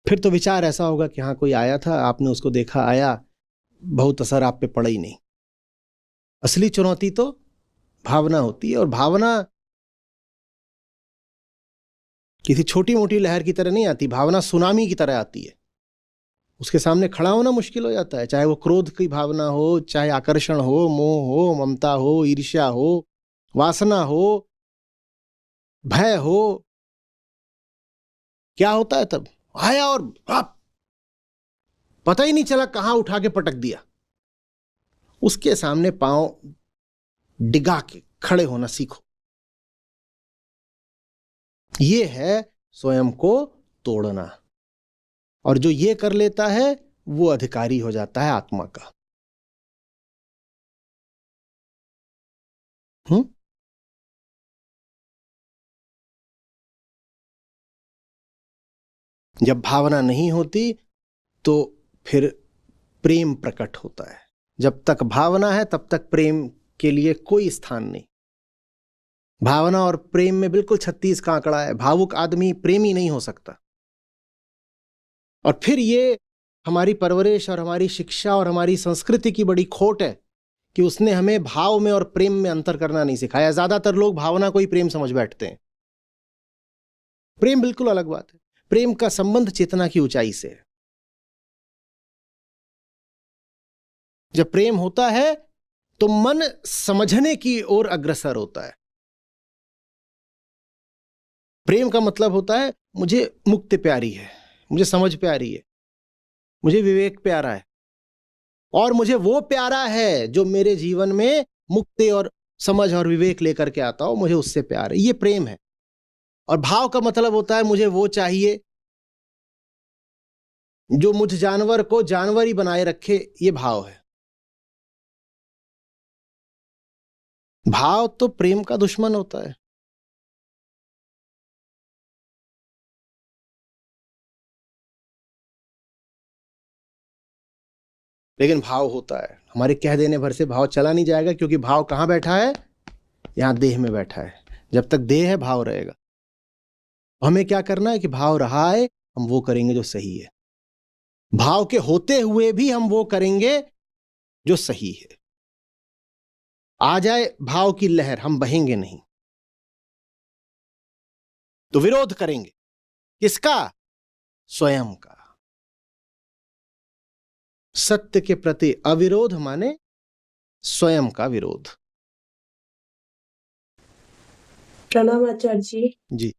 फिर तो विचार ऐसा होगा कि हाँ कोई आया था, आपने उसको देखा, आया, बहुत असर आप पे पड़ा ही नहीं। असली चुनौती तो भावना होती है, और भावना किसी छोटी मोटी लहर की तरह नहीं आती, भावना सुनामी की तरह आती है। उसके सामने खड़ा होना मुश्किल हो जाता है, चाहे वो क्रोध की भावना हो, चाहे आकर्षण हो, मोह हो, ममता हो, ईर्ष्या हो, वासना हो, भय हो। क्या होता है तब? आया और आप पता ही नहीं चला कहां उठा के पटक दिया। उसके सामने पांव डिगा के खड़े होना सीखो। ये है स्वयं को तोड़ना। और जो ये कर लेता है वो अधिकारी हो जाता है आत्मा का। जब भावना नहीं होती तो फिर प्रेम प्रकट होता है। जब तक भावना है तब तक प्रेम के लिए कोई स्थान नहीं। भावना और प्रेम में बिल्कुल 36 का आंकड़ा है। भावुक आदमी प्रेमी नहीं हो सकता। और फिर ये हमारी परवरिश और हमारी शिक्षा और हमारी संस्कृति की बड़ी खोट है कि उसने हमें भाव में और प्रेम में अंतर करना नहीं सिखाया। ज्यादातर लोग भावना को ही प्रेम समझ बैठते हैं। प्रेम बिल्कुल अलग बात है। प्रेम का संबंध चेतना की ऊंचाई से है। जब प्रेम होता है तो मन समझने की ओर अग्रसर होता है। प्रेम का मतलब होता है मुझे मुक्ति प्यारी है, मुझे समझ प्यारी है, मुझे विवेक प्यारा है, और मुझे वो प्यारा है जो मेरे जीवन में मुक्ति और समझ और विवेक लेकर के आता हो, मुझे उससे प्यार है। ये प्रेम है। और भाव का मतलब होता है मुझे वो चाहिए जो मुझ जानवर को जानवर ही बनाए रखे। ये भाव है। भाव तो प्रेम का दुश्मन होता है। लेकिन भाव होता है। हमारे कह देने भर से भाव चला नहीं जाएगा, क्योंकि भाव कहां बैठा है? यहां देह में बैठा है। जब तक देह है भाव रहेगा। हमें क्या करना है कि भाव रहा है, हम वो करेंगे जो सही है। भाव के होते हुए भी हम वो करेंगे जो सही है। आ जाए भाव की लहर, हम बहेंगे नहीं, तो विरोध करेंगे। किसका? स्वयं का। सत्य के प्रति अविरोध माने स्वयं का विरोध। प्रणाम आचार्य जी। जी।